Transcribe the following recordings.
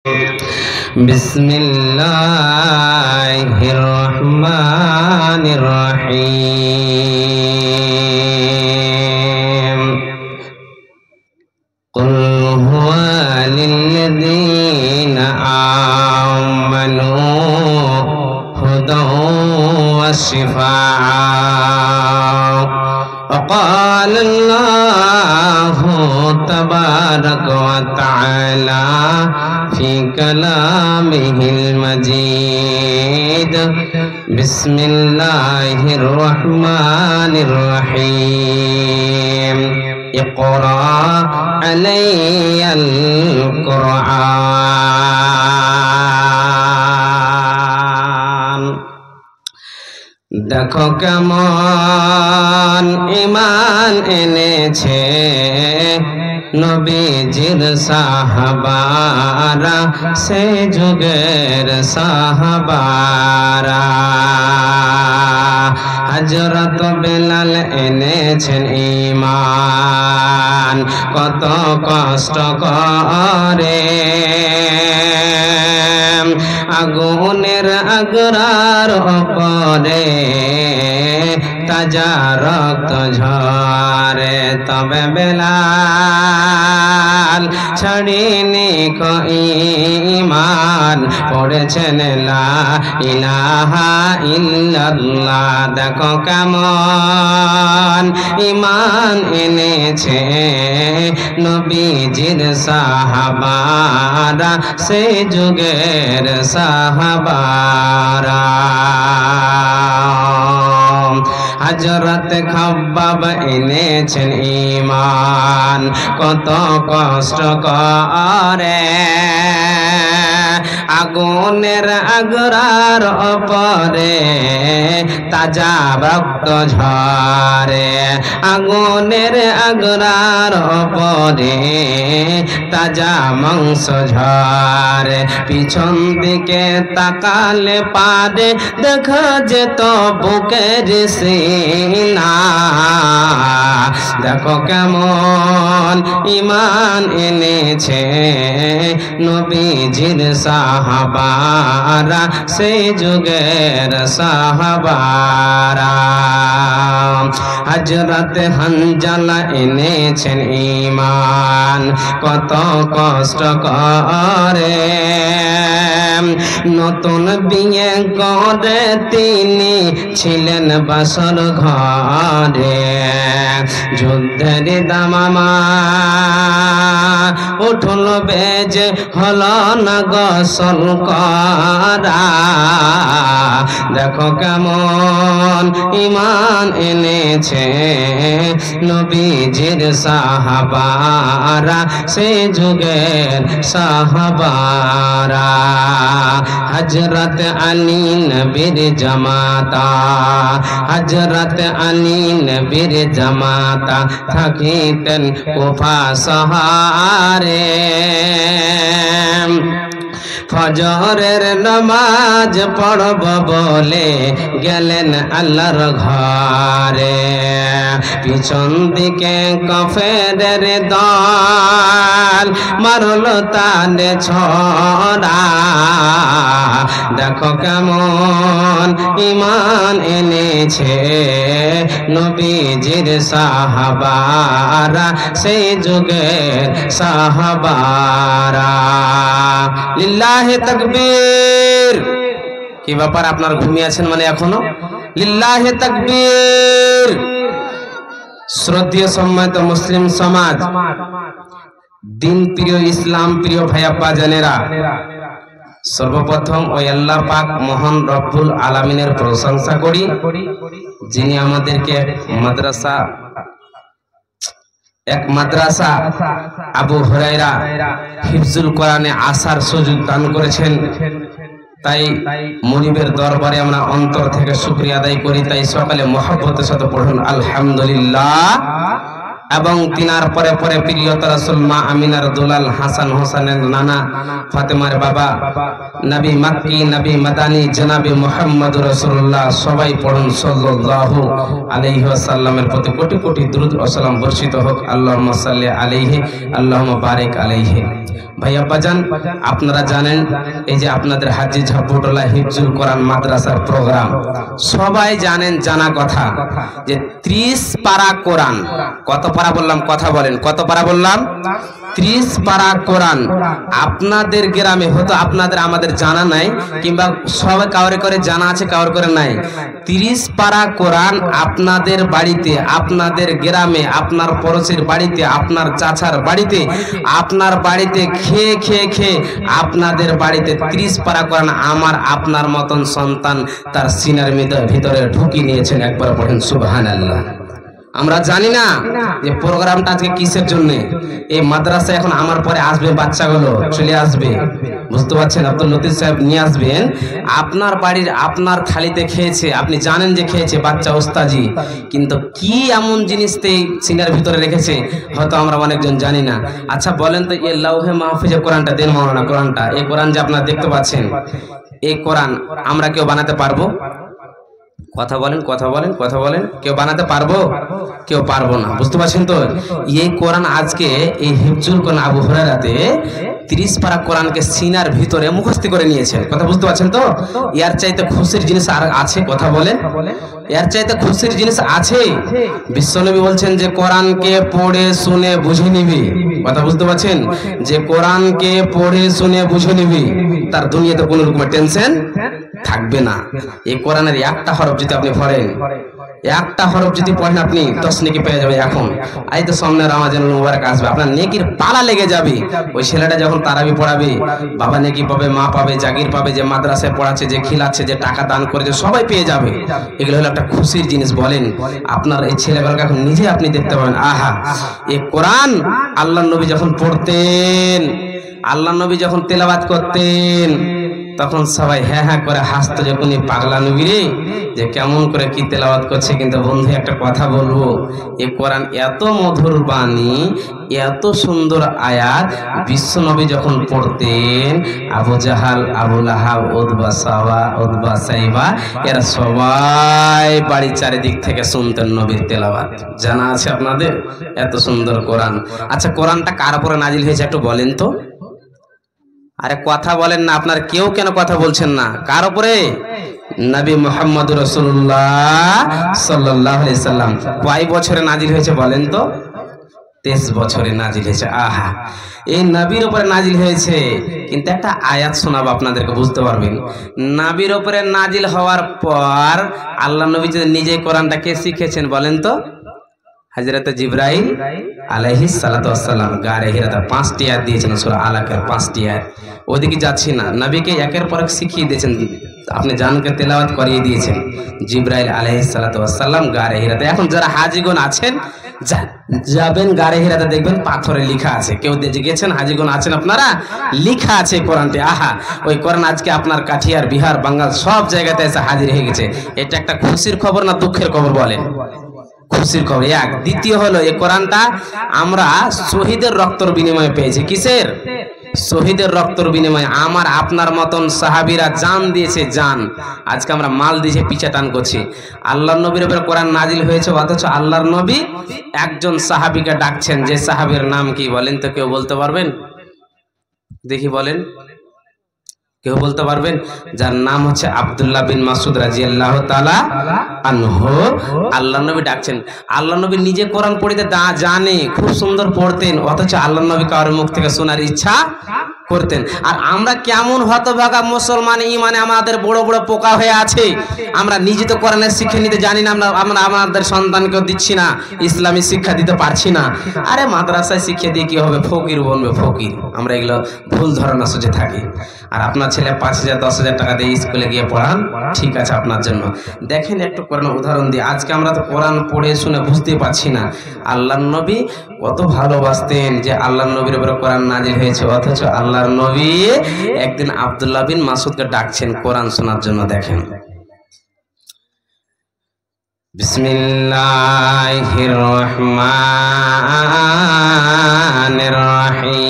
বিসমিল্লাহির রহমানির রহিম। কুল হুয়া লিল্লাযীনা আমানু হুদাও ওয়া শিফাআ। وقال الله تبارك وتعالى في كلامه المجيد بسم الله الرحمن الرحيم اقرأ علي القرآن। দেখো কেমন ঈমান এনেছে নবীজির সাহাবারা, সে যুগের সাহাবারা। হযরত বেলাল এনেছেন ঈমান, কত কষ্ট করে আগুনের আগরার উপরে তাজা রক্ত ঝরে, তবে বেলাল ছাড়েনি কো ঈমান, পড়েছেন লা ইলাহা ইল্লাল্লাহ। দেখো কেমন ঈমান এনেছে নবীজির সাহাবারা, সে যুগের সাহাবারা। হযরত খাব্বাব এনেছেন ঈমান, কত কষ্ট করে আগুনের আগরার উপরে তাজা রক্ত ঝরে, আগুনের আগরার উপরে তাজা মাংস ঝরে। পিছন দিকে তাকালে পারে দেখা যেত বুকের সিনা। দেখো কেমন ঈমান এনেছে নবীজির সাহাবারা, সেই যুগের সাহাবারা। হযরত হানজালা এনেছেন ঈমান, কত কষ্ট করে নতুন বিয়ে করে তিনি ছিলেন বাসর ঘরে। যুদ্ধের দামামা উঠল বেজে হল না গোসল করা। দেখো কেমন ঈমান এনেছে নবীজির সাহাবারা, সে যুগের সাহাবারা। হযরত আলী নবীর জামাতা, হযরত আলী নবীর জামাতা থাকিতেন কুফা শহরে। ফজরের নামাজ পড়ব বলে গেলেন আল্লাহর ঘরে। পিছন দিকে কাফেরের দল মারল তারে ছড়া। দেখো কেমন ঈমান এনেছে নবীজির সাহাবারা, সেই যুগের সাহাবারা। লিল্লাহে তাকবীর। কি ব্যাপার, আপনার ঘুমিয়ে আছেন মানে এখনো? লিল্লাহে তাকবীর। শ্রদ্ধেয় সম্মানিত মুসলিম সমাজ, দিন প্রিয় ইসলাম প্রিয় ভাই আব্বা জানেরা, সর্বপ্রথম ওই আল্লাহ পাক মহান রব্বুল আলামিনের প্রশংসা করি, যিনি আমাদেরকে এক মাদ্রাসা আবু হুরায়রা হিফজুল কোরআনে আসার সুযোগ দান করেছেন। তাই মুনিবের দরবারে আমরা অন্তর থেকে শুকরিয়া আদায় করি। তাই সকালে মহব্বতের সাথে পড়ুন আলহামদুলিল্লাহ। এবং তিনার পরে পরে প্রিয়তর রাসূল মা আমিনার দুলাল হাসান হোসেনের নানা ফাতেমার বাবা নবী মক্কি নবী মাদানী জনাবে মুহাম্মদুর রাসূলুল্লাহ সবাই পড়ুন সাল্লাল্লাহু আলাইহি ওয়াসাল্লামের প্রতি কোটি কোটি দরুদ ও সালাম বর্ষিত হোক। আল্লাহুম্মা সাল্লি আলাইহি আল্লাহুম্মা বারিক আলাইহি। ভাই আব্বাজান, আপনারা জানেন এই যে আপনাদের হাজী ঝাপুটোলা হিফজুল কোরআন মাদ্রাসার প্রোগ্রাম সবাই জানেন, জানা কথা যে 30 পারা কোরআন। কত পারা বললাম? কথা বলেন, কত পারা বললাম? 30 পারা কোরআন আপনাদের গ্রামে হয়তো আপনাদের আমাদের জানা নাই, কিংবা সবাই কাউরে করে জানা আছে, কাউরে করে নাই। 30 পারা কোরআন আপনাদের বাড়িতে, আপনাদের গ্রামে, আপনার পড়োশির বাড়িতে, আপনার চাচার বাড়িতে, আপনার বাড়িতে খেয়ে খেয়ে খেয়ে আপনাদের বাড়িতে 30 পারা কোরআন আমার আপনার মতন সন্তান তার সিনার ভিতরে ঢুকিয়ে নিয়েছেন। একবার পড়েন সুবহানাল্লাহ। আমরা জানি না যে প্রোগ্রামটা আজকে কিসের জন্য। এই মাদ্রাসা এখন আমার পরে আসবে, বাচ্চাগুলো চলে আসবে, বুঝতে পারছেন? আব্দুল লতিফ সাহেব নিয়ে আসবেন, আপনার বাড়ির আপনার থালিতে খেয়েছে, আপনি জানেন যে খেয়েছে বাচ্চা ওস্তাজি, কিন্তু কি এমন জিনিস সিনার ভিতরে রেখেছে হয়তো আমরা অনেকজন জানি না। আচ্ছা বলেন তো, এই লাউহে মাহফুজে কোরআনটা দেন মাওলানা, কোরআনটা, এই কোরআন যে আপনারা দেখতে পাচ্ছেন, এই কোরআন আমরা কেউ বানাতে পারবো? কথা বলেন, কথা বলেন, কথা বলেন। কেউ বানাতে পারবো? কেউ পারবো না, বুঝতে পারছেন তো? এই কোরআন আজকে এই হিফজুল কোরআন আবু হুরায়রাতে 30 পারা কোরআনকে সিনার ভিতরে মুখস্থ করে নিয়েছেন। কথা বুঝতে পারছেন তো? এর চাইতে খুশির জিনিস আর আছে? কথা বলেন, এর চাইতে খুশির জিনিস আছে? বিশ্বনবী বলছেন যে কোরআনকে পড়ে শুনে বুঝে নিবি। কথা বুঝতে পারছেন? যে কোরআনকে পড়ে শুনে বুঝে নিবি, তার দুনিয়াতে কোনো রকমের টেনশন থাকবে না। এই কোরআনের একটা হরফ যদি আপনি পড়েন, একটা হরফ যদি পড়েন, আপনি 10 নেকি পেয়ে যাবে। এখন এই তো সামনে রমজানুল মুবারক আসবে, আপনার নেকির পালা লেগে যাবে। ওই ছেলেটা যখন তারাবি পড়াবে, বাবা নেকি পাবে, মা পাবে, জাগির পাবে, যে মাদ্রাসায় পড়াচ্ছে, যে খিলাচ্ছে, যে টাকা দান করেছে, সবাই পেয়ে যাবে। এগুলো হলো একটা খুশির জিনিস। বলেন আপনার এই ছেলেগুলোকে এখন নিজে আপনি দেখতে পাবেন, আহা, এই কোরআন আল্লাহর নবী যখন পড়তেন, আল্লাহর নবী যখন তেলাওয়াত করতেন, তখন সবাই হ্যাঁ হ্যাঁ করে হাসতো, যখন এই পাগলা নবী রে যে কেমন করে কি তেলাওয়াত করছে। কিন্তু বন্ধু একটা কথা বলবো, এই কোরআন এত মধুর বাণী, এত সুন্দর আয়াত, বিশ্ব নবী যখন পড়তেন, আবু জাহাল, আবু লাহাব, উতবা, সাওয়া, উতবা, সাইবা, এরা সবাই বাড়ির চারিদিক থেকে শুনতেন নবীর তেলাওয়াত। জানা আছে আপনাদের? এত সুন্দর কোরআন। আচ্ছা, কোরআনটা কার উপরে নাজিল হয়েছে একটু বলেন তো? আরে কথা বলেন না, আপনার কেউ কেন কথা বলছেন না? কার উপরে? নবী মুহাম্মদ রাসূলুল্লাহ সাল্লাল্লাহু আলাইহি সাল্লাম। কয় বছরে নাজিল হয়েছে বলেন তো? 23 বছরে নাজিল হয়েছে। আহা, এই নবীর উপরে নাজিল হয়েছে। কিন্তু একটা আয়াত শোনাবো আপনাদেরকে, বুঝতে পারবেন। নবীর উপরে নাজিল হওয়ার পর আল্লাহ নবী যদি নিজে কোরআনটাকে শিখেছেন বলেন তো? হযরত জিবরাইল আলাইহিস সালাতু ওয়াস সালাম গারে হিরাতে 5টি আয়াত দিয়েছেন, সূরা আলাকের 5টি আয়াত। ওদিকে যাচ্ছি না, নবীকে একের পর এক শিখিয়ে দিয়েছেন, আপনি জানকে তেলাওয়াত করিয়ে দিয়েছেন জিবরাইল আলাইহিস সালাতু ওয়াস সালাম গারে হিরাতে। এখন যারা হাজীগণ আছেন, যাবেন গারে হিরাতে, দেখবেন পাথরে লেখা আছে। কেউ গেছেন, হাজীগণ আছেন আপনারা, লেখা আছে কোরআনটি। আহা, ওই কোরআন আজকে আপনার কাঠিয়ার, বিহার, বাঙ্গাল সব জায়গাতে এসে হাজির হয়ে গেছে। এটা একটা খুশির খবর না দুঃখের খবর বলেন? খুশির খবর। এক। দ্বিতীয় হলো, এই কোরআনটা আমরা শহীদের রক্তের বিনিময়ে পেয়েছি। কিসের? শহীদের রক্তের বিনিময়ে। আমার আপনার মতন সাহাবীরা জান দিয়েছে, জান। আজকে আমরা মাল দিয়ে পিছা টান করছি। আল্লাহর নবীর উপরে কোরআন নাজিল হয়েছে, অথচ আল্লাহর নবী একজন সাহাবীকে ডাকছেন। যে সাহাবীর নাম কি বলেন তো? কেউ বলতে পারবেন? দেখি বলেন, কেউ বলতে পারবেন? যার নাম হচ্ছে আব্দুল্লাহ বিন মাসউদ রাদিয়াল্লাহু তাআলা আনহু। আল্লাহ নবী ডাকছেন। আল্লাহ নবী নিজে কোরআন পড়তে জানে, খুব সুন্দর পড়তেন, অথচ আল্লাহ নবী কারোর মুখ থেকে শোনার ইচ্ছা করতেন। আর আমরা কেমন হতভাগা মুসলমান, ইমানে আমাদের বড় বড় পোকা হয়ে আছে। আমরা নিজে তো কোরআনের শিক্ষা নিতে জানি না, আমরা আমাদের সন্তানকেও দিচ্ছি না, ইসলামী শিক্ষা দিতে পারছি না। আরে মাদ্রাসায় শিক্ষা দিয়ে কি হবে? ফকির বলবে, ফকির। আমরা এগুলো ভুল ধারণা সোজে থাকি। আর আপনার ছেলে 5,000 10,000 টাকা দিয়ে স্কুলে গিয়ে পড়ান, ঠিক আছে আপনার জন্য। দেখেন একটু কোরআন উদাহরণ দিয়ে। আজকে আমরা তো কোরআন পড়ে শুনে বুঝতে পারছি না আল্লাহর নবী কত ভালোবাসতেন, যে আল্লাহর নবীর উপরে কোরআন নাজিল হয়েছে, অথচ আল্লাহর নবী একদিন আব্দুল্লাহ বিন মাসউদকে ডাকছেন কোরআন শোনার জন্য। দেখেন, বিসমিল্লাহির রহমানির রহিম।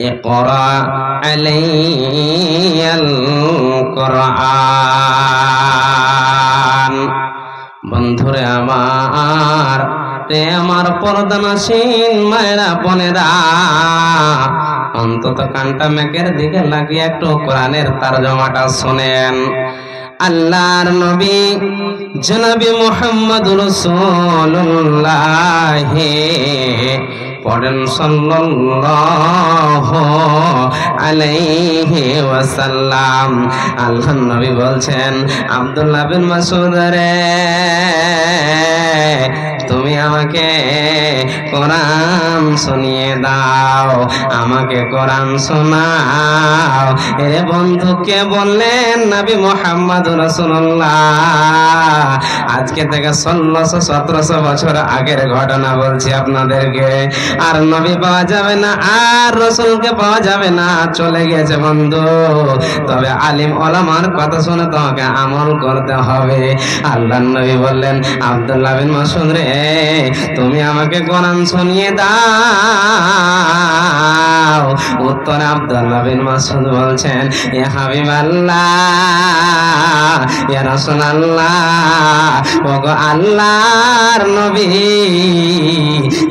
ইকরা আলাইয়াল কুরআন। বন্ধুরে আমার, রে আমার পর্দানাসীন মায়েরা বোনেরা, অন্তত কানটা মেকের দিকে লাগিয়ে একটু কোরআনের তরজমাটা শোনেন। আল্লাহর নবী জনাবে মুহাম্মদুর রাসূলুল্লাহ পড়েন সাল্লাল্লাহু আলাইহি ওয়াসাল্লাম। আল্লাহর নবী বলছেন, আব্দুল্লাহ বিন মাসউদ রে, তুমি আমাকে কোরআন শুনিয়ে দাও, আমাকে কোরআন শোনাও। এ বন্ধুকে বললেন নবী মুহাম্মদুর রাসূলুল্লাহ। আজকে থেকে 1600-1700 বছর আগের ঘটনা বলছি আপনাদেরকে। আর নবী পাওয়া যাবে না, আর রাসূলকে পাওয়া যাবে না, চলে গেছে বন্ধু। তবে আলিম ওলামার কথা শুনে তোমাকে আমল করতে হবে। আল্লাহর নবী বললেন, আব্দুল্লাহ বিন মাসউদ রে, তুমি আমাকে কোরআন শুনিয়ে দাও। উত্তরে আব্দুল্লাহ বিন মাসউদ বলছেন, ইয়া হাবিবাল্লাহ, ইয়া রাসূলুল্লাহ, ওগো আল্লাহর নবী,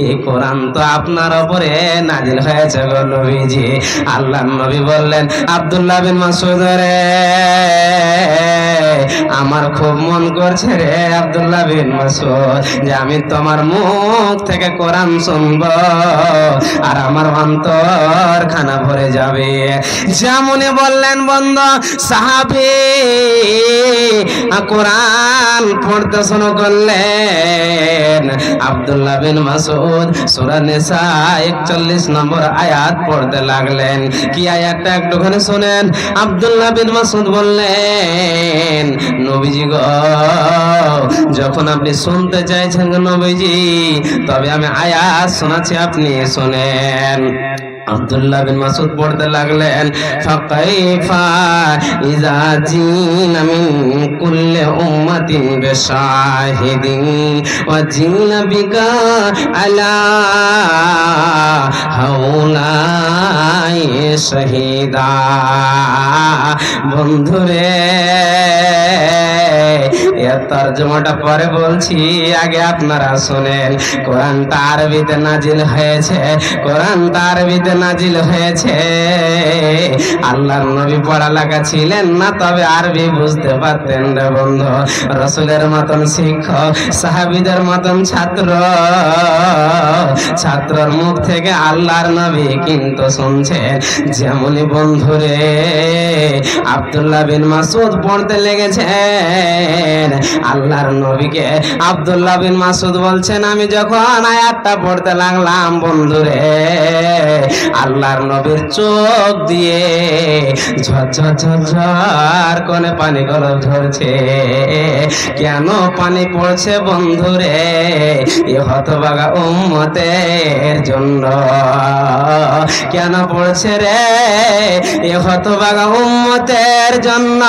এই কোরআন তো আপনার উপরে নাজিল হয়েছে গো নবীজি। আল্লাহর নবী বললেন, আব্দুল্লাহ বিন মাসউদ রে, আমার খুব মন করছে রে আব্দুল্লাহ বিন মাসউদ, যে আমি তোমার মুখ থেকে কোরআন শুনব আর আমার অন্তর খানা ভরে যাবে। যেমনই বললেন বন্ধু, সাহাবী কোরআন পড়তে শুরু করলেন। আব্দুল্লাহ বিন মাসউদ সূরা নিসা 41 নম্বর আয়াত পড়তে লাগলেন। কি আয়াতটা একটুখানি শুনেন। আব্দুল্লাহ বিন মাসউদ বললেন, নবীজি গো, যখন আপনি শুনতে চাইছেন নবীজি, তবে আমি আয়াত শোনাচ্ছি, আপনি শুনেন। আব্দুল্লাহ বিন মাসউদ পড়তে লাগলেন, ফাকাইফা ইযা জিনা মিন কুল্লি উম্মাতিন বিশাহিদিন ওয়া জিনা বিকা আলা হাউলাই শাহিদা। বন্ধুরে, এর তরজমাটা পরে বলছি, আগে আপনারা শুনেন। কোরআনটা আরবিতে নাজিল হয়েছে, কোরআনটা আরবিতে নাজিল হয়েছে। আল্লাহর নবী পড়ালেখা ছিলেন না, তবে আরবি বুঝতে পারতেন রে বন্ধু। রাসূলের মতন শিক্ষক, সাহাবীদের মতন ছাত্র, ছাত্রর মুখ থেকে আল্লাহর নবী কিন্তু শুনছেন। যেমনই বন্ধুরে আব্দুল্লাহ বিন মাসউদ পড়তে লেগেছেন, আল্লাহর নবীকে আব্দুল্লাহ বিন মাসউদ বলছেন, আমি যখন আয়াতটা পড়তে লাগলাম বন্ধুরে, আল্লাহর নবীর চোখ দিয়ে ঝরঝর ঝরঝর করে পানি গলপ ঝরছে। কেন পানি পড়ছে বন্ধুরে? এ হতভাগা উম্মতের জন্য। কেন পড়ছে রে? এ হতভাগা উম্মতের জন্য,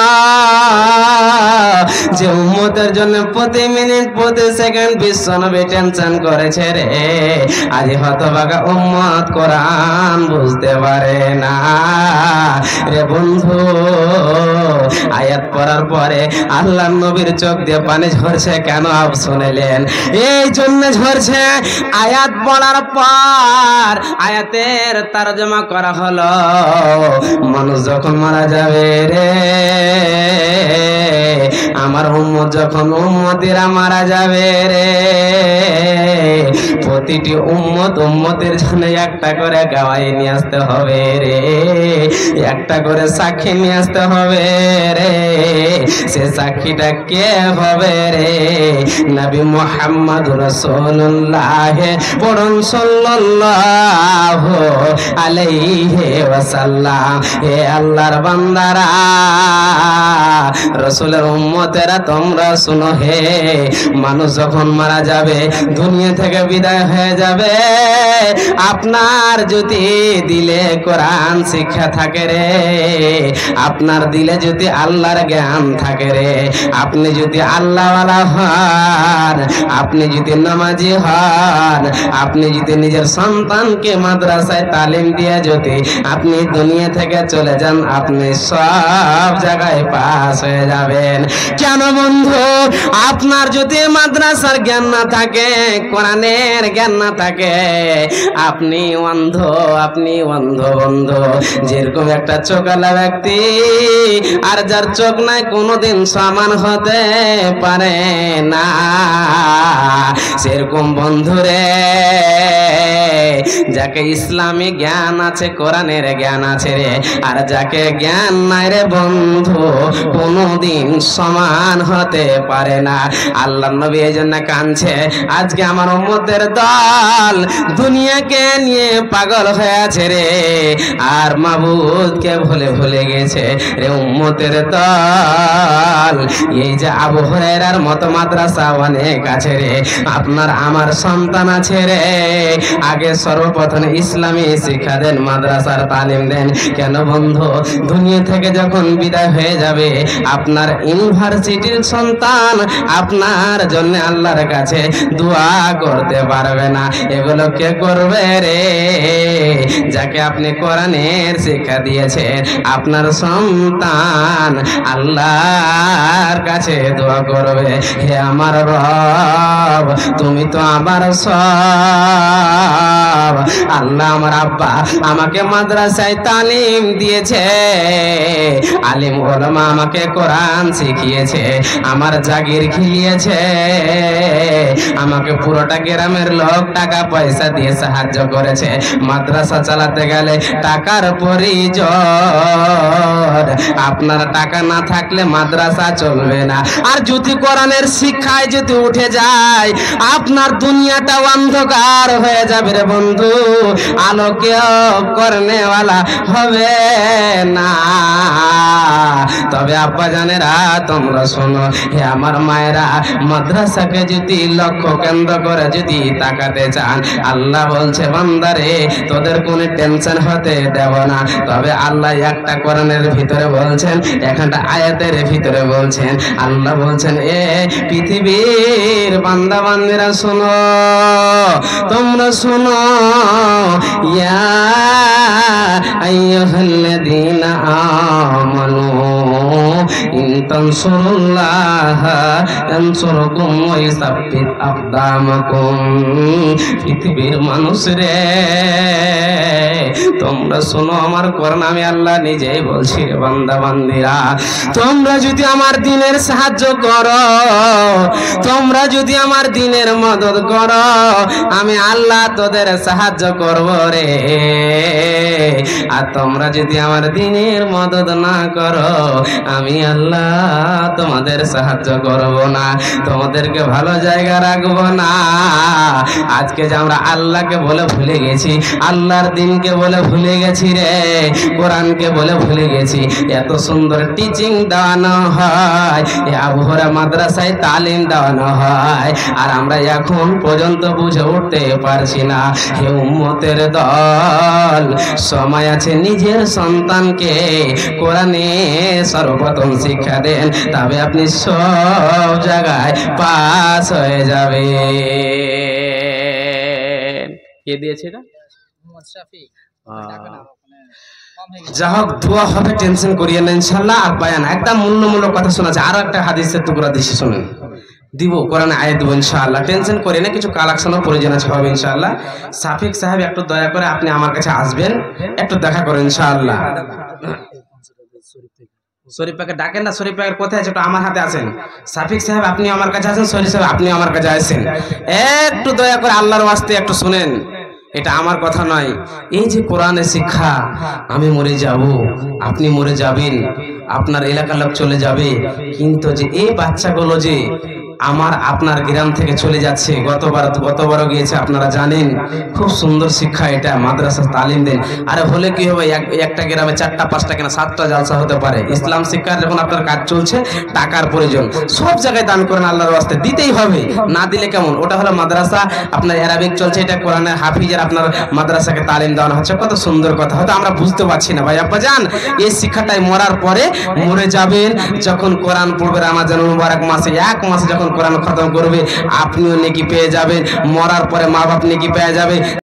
যে উম্মতের জন্য প্রতি মিনিট প্রতি সেকেন্ড বিশ্বনবী টেনশন করেছে রে। আজ হতভাগা উম্মত কোরআন বুঝতে পারে না রে বন্ধু। আয়াত পড়ার পরে আল্লাহর নবীর চোখ দিয়ে পানি ঝরছে, কেন আপ শুনলেন? এই জন্য ঝরছে, আয়াত পড়ার পর আয়াতের তরজমা করা হলো, মানুষ যখন মারা যাবে রে, আমার উম্মত যখন উম্মতিরা মারা যাবে রে, প্রতিটি উম্মতের জন্য একটা করে গাওয়াই নিয়ে আসতে হবে রে, একটা করে সাক্ষী নিয়ে আসতে হবে রে। সে সাক্ষীটা কে হবে রে? নবী মুহাম্মদ রাসূলুল্লাহ পড়ুন সাল্লাল্লাহু আলাইহি ওয়াসাল্লাম। হে আল্লাহর বান্দারা, রসুলের উম্মতেরা তোমরা শুনো হে, মানুষ যখন মারা যাবে, দুনিয়া থেকে বিদায় হয়ে যাবে, আপনার যদি দিলে কোরআন শিক্ষা থাকে রে, আপনার দিলে যদি আল্লাহর জ্ঞান থাকে রে, আপনি যদি আল্লাহওয়ালা হন, আপনি যদি নামাজি হন, আপনি যদি নিজের সন্তানকে মাদ্রাসায় তালিম দিয়ে যদি আপনি দুনিয়া থেকে চলে যান, আপনি সব জায়গায় পাস হয়ে যাবেন। কেন বন্ধু? আপনার যদি মাদ্রাসার জ্ঞান না থাকে, কোরআনের জ্ঞান না থাকে, আপনি অন্ধ, আপনি অন্ধ বন্ধু। যেরকম একটা চোখালা ব্যক্তি আর যার চোখ নাই কোনোদিন সমান হতে পারে না, সেরকম বন্ধুরে যাকে ইসলামী জ্ঞান আছে, কোরআনের জ্ঞান আছে রে, আর যাকে জ্ঞান নাই রে বন্ধু, কোনোদিন সমান হতে পারে না। আল্লাহর নবী এই জন্য কাঁদছে, আজকে আমার উম্মতের দল দুনিয়াকে নিয়ে পাগল হয়ে আছে রে, আর মাবুদকে ভুলে গেছে রে উম্মতের দল। এই যে আবু হুরায়রার মতো মাদ্রাসা অনেক আছে রে, আপনার আমার সন্তান আছে রে, আগে সর্বপ্রথম ইসলামী শিক্ষা দেন, মাদ্রাসার তালিম দেন। কেন বন্ধু? দুনিয়া থেকে যখন বিদায় হয়ে যাবে, আপনার ইউনিভার্সিটির সন্তান আপনার জন্য আল্লাহর কাছে দোয়া করতে পারবে না। এগুলো কে করবে রে? যাকে আপনি কোরআনের শিক্ষা দিয়েছেন, আপনার সন্তান আল্লাহর কাছে দোয়া করবে, হে আমার রব, তুমি তো আমার সব। আল্লাহ, আমার আব্বা আমাকে মাদ্রাসায় তালিম দিয়েছে, আলিম ওলামা আমাকে কোরআন শিখিয়েছে, আমার জাগির খিলিয়েছে, আমাকে পুরোটা গ্রামের লোক টাকা পয়সা দিয়ে সাহায্য করেছে। মাদ্রাসা চালাতে গেলে টাকার প্রয়োজন, আপনার টাকা না থাকলে মাদ্রাসা চলবে না। আর যদি কোরআনের শিক্ষায় যদি উঠে যায়, আপনার দুনিয়াটা অন্ধকার হয়ে যাবে রে বন্ধু, আলোকে করনেওয়ালা হবে না। তবে আব্বা জানেরা তোমরা শোনো, হে আমার মায়েরা, মাদ্রাসাকে যদি লক্ষ্য কেন্দ্র করে যদি তাকাতে চান, আল্লাহ বলছে বান্দারে তোদের কোনো টেনশন হতে দেব না। তবে আল্লাহ একটা কোরআনের ভিতরে বলছেন, একটা আয়াতের ভিতরে বলছেন, আল্লাহ বলছেন এ পৃথিবীর বান্দা বান্দিরা শোনো, তোমরা শোনো, ইয়া আইয়ুহাল্লাযীনা আমানু ইন তানসুরুল্লাহ ইয়ানসুরকুম ওয়া ইউসাব্বিত আকদামাকুম। পৃথিবীর মানুষ রে, তোমরা শোনো আমার কোরআন, আমি আল্লাহ নিজেই বলছি রে বান্দা বান্দিরা, তোমরা যদি আমার দ্বীনের সাহায্য করো, তোমরা যদি আমার দ্বীনের মদদ করো, আমি আল্লাহ তোদের সাহায্য করব রে। আর তোমরা যদি আমার দ্বীনের মদদ না করো, আমি আল্লাহ তোমাদের সাহায্য করব না, তোমাদেরকে ভালো জায়গা রাখবো না। আজকে যে আমরা আল্লাহকে বলে ভুলে গেছি, আল্লাহর দ্বীনকে বলে ভুলে গেছি রে, কোরআনকে বলে ভুলে গেছি। এত সুন্দর টিচিং দেওয়ানো হয়, আবু হুরায়রা মাদ্রাসায় তালিম দেওয়ানো হয়, আর আমরা এখন পর্যন্ত বুঝে উঠতে পারছি না। হে উম্মতের দল, সময় আছে নিজের সন্তানকে কোরআনে সর্বপ্রথম শিক্ষা দেন, তবে আপনি সব জায়গায় পাস হয়ে যাবে। কে দিয়েছে এটা? যা হোক, দোয়া হবে, টেনশন করিয়ে না ইনশাআল্লাহ। আর বায়ান একদম মূল্যমূলক কথা শোনাচ্ছে, আরো একটা হাদিসের টুকরা দিচ্ছি, শুনুন, দিব কোরআনে আয়াত দিব ইনশাআল্লাহ। টেনশন করে না, কিছু কালেকশনও প্রয়োজন আছে হবে ইনশাআল্লাহ। সাফিক সাহেব একটু দয়া করে আপনি আমার কাছে আসবেন, একটু দেখা করেন ইনশাআল্লাহ। শরীফ পাকে ডাকেন না, শরীফ পাকের কোথায় আছে? একটু আমার হাতে আছেন। সাফিক সাহেব আপনি আমার কাছে আছেন, শরীফ সাহেব আপনি আমার কাছে আসেন, একটু দয়া করে আল্লাহর ওয়াস্তে একটু শুনেন। এটা আমার কথা নয়, এই যে কোরআনের শিক্ষা, আমি মরে যাব, আপনি মরে যাবেন, আপনার এলাকার লোক চলে যাবে, কিন্তু যে এই বাচ্চাগুলো যে আমার আপনার গ্রাম থেকে চলে যাচ্ছে। গতবারও গিয়েছে, আপনারা জানেন। খুব সুন্দর শিক্ষা এটা, মাদ্রাসা তালিম দেন। আরে হলে কি হবে, একটা গ্রামে 4টা 5টা কেনা 7টা জালসা হতে পারে। ইসলাম শিক্ষার যখন আপনার কাজ চলছে, টাকার প্রয়োজন, সব জায়গায় দান করেন, আল্লাহর ওয়াস্তে দিতেই হবে, না দিলে কেমন? ওটা হলো মাদ্রাসা, আপনার অ্যারাবিক চলছে, এটা কোরআনের হাফিজের আপনার মাদ্রাসাকে তালিম দেওয়ানো হচ্ছে। কত সুন্দর কথা, হয়তো আমরা বুঝতে পারছি না ভাই আব্বা জান। এই শিক্ষাটাই মরার পরে মরে যাবেন, যখন কোরআন পড়বে রমজান মুবারক মাসে, 1 মাসে যখন কোরআন খতম করবে, আপনিও নেকি পেয়ে যাবেন, মরার পরে মা বাপ নেকি পেয়ে যাবে।